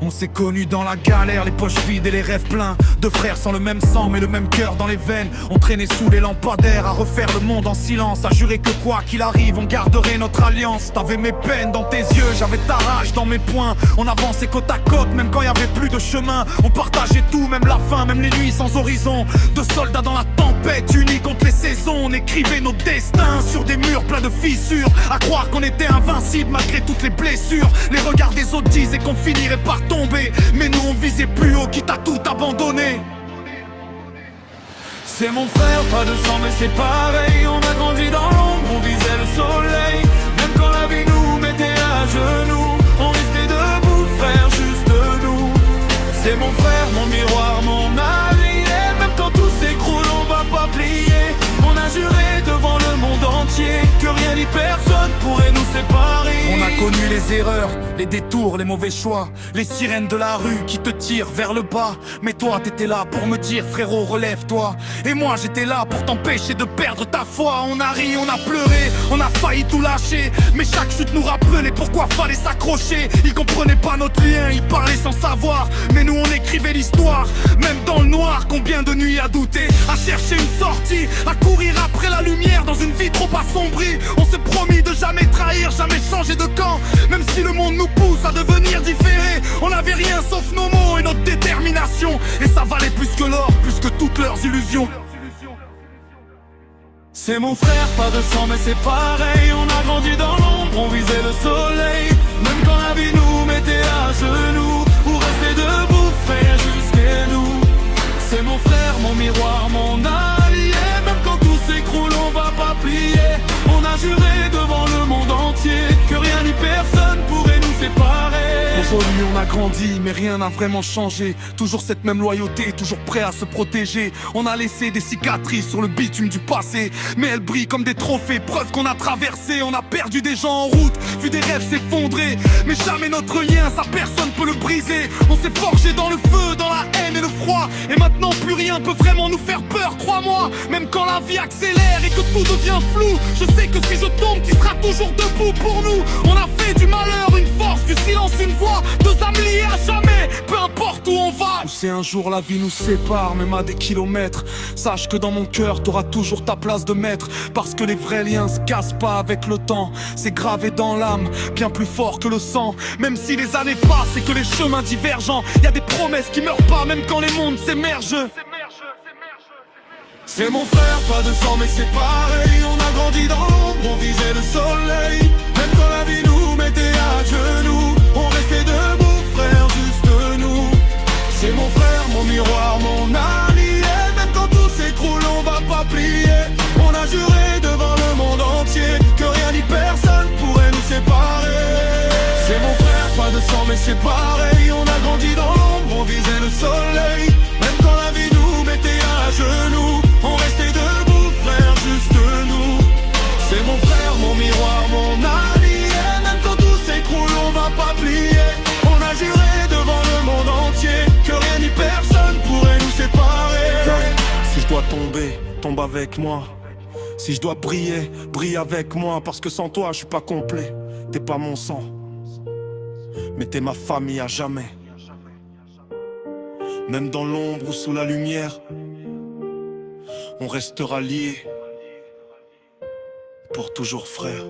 On s'est connus dans la galère, les poches vides et les rêves pleins. Deux frères sans le même sang mais le même cœur dans les veines. On traînait sous les lampadaires à refaire le monde en silence, à jurer que quoi qu'il arrive on garderait notre alliance. T'avais mes peines dans tes yeux, j'avais ta rage dans mes poings. On avançait côte à côte même quand y avait plus de chemin. On partageait tout, même la faim, même les nuits sans horizon. Deux soldats dans la tempête, unis contre les saisons. On écrivait nos destins sur des murs pleins de fissures. À croire qu'on était invincible malgré toutes les blessures. Les regards des autres disaient qu'on finirait par tomber, mais nous on visait plus haut, quitte à tout abandonner. C'est mon frère, pas de sang mais c'est pareil. On a grandi dans l'ombre, on visait le soleil. Même quand la vie nous mettait à genoux, on restait debout, frère, juste nous. C'est mon frère, mon miroir, mon allié. Même quand tout s'écroule, on va pas plier. On a juré devant le monde entier que rien ni personne pourrait nous séparer. On a connu les erreurs, les détours, les mauvais choix, les sirènes de la rue qui te tirent vers le bas. Mais toi t'étais là pour me dire frérot relève-toi. Et moi j'étais là pour t'empêcher de perdre ta foi. On a ri, on a pleuré, on a failli tout lâcher. Mais chaque chute nous rappelait pourquoi fallait s'accrocher. Ils comprenaient pas notre lien, ils parlaient sans savoir. Mais nous on écrivait l'histoire, même dans le noir. Combien de nuits à douter, à chercher une sortie, à courir après la lumière dans une vie trop assombrie. On s'est promis de jamais trahir, jamais changer de camp. Même si le monde nous pousse à devenir différés, on n'avait rien sauf nos mots et notre détermination. Et ça valait plus que l'or, plus que toutes leurs illusions. C'est mon frère, pas de sang mais c'est pareil. On a grandi dans l'ombre, on visait le soleil. Même quand la vie nous mettait à genoux, ou rester debout, frère, jusqu'à nous. C'est mon frère, mon miroir, mon allié. Même quand tout s'écroule, on va pas plier. On a juré devant le monde entier que rien ni personne pourrait nous séparer. Aujourd'hui on a grandi mais rien n'a vraiment changé. Toujours cette même loyauté, toujours prêt à se protéger. On a laissé des cicatrices sur le bitume du passé, mais elles brillent comme des trophées, preuve qu'on a traversé. On a perdu des gens en route, vu des rêves s'effondrer. Mais jamais notre lien, ça personne peut le briser. On s'est forgé dans le feu, dans la haine et le froid. Et maintenant plus rien peut vraiment nous faire peur, crois-moi. Même quand la vie accélère et que tout devient flou, je sais que si je tombe, tu seras toujours debout pour nous. On a fait du malheur une force, du silence une voix. Deux âmes liées à jamais, peu importe où on va. Si un jour la vie nous sépare, même à des kilomètres, sache que dans mon cœur t'auras toujours ta place de maître. Parce que les vrais liens se cassent pas avec le temps. C'est gravé dans l'âme, bien plus fort que le sang. Même si les années passent et que les chemins divergents, y a des promesses qui meurent pas même quand les mondes s'émergent. C'est mon frère, pas de sang mais c'est pareil. On a grandi dans l'ombre, on visait le soleil. Même quand la vie nous mettait à genoux, on restait debout, frère, juste nous. C'est mon frère, mon miroir, mon allié. Même quand tout s'écroule, on va pas plier. On a juré devant le monde entier que rien ni personne pourrait nous séparer. C'est mon frère, pas de sang mais c'est pareil. On a grandi dans l'ombre, on visait le soleil. Même quand la vie nous mettait à genoux, on restait debout, frère, juste nous. C'est mon frère, mon miroir, mon allié. Même quand tout s'écroule, on va pas plier. On a juré devant le monde entier que rien ni personne pourrait nous séparer. Si je dois tomber, tombe avec moi. Si je dois briller, brille avec moi. Parce que sans toi, je suis pas complet. T'es pas mon sang, mais t'es ma famille à jamais. Même dans l'ombre ou sous la lumière, on restera liés pour toujours, frère.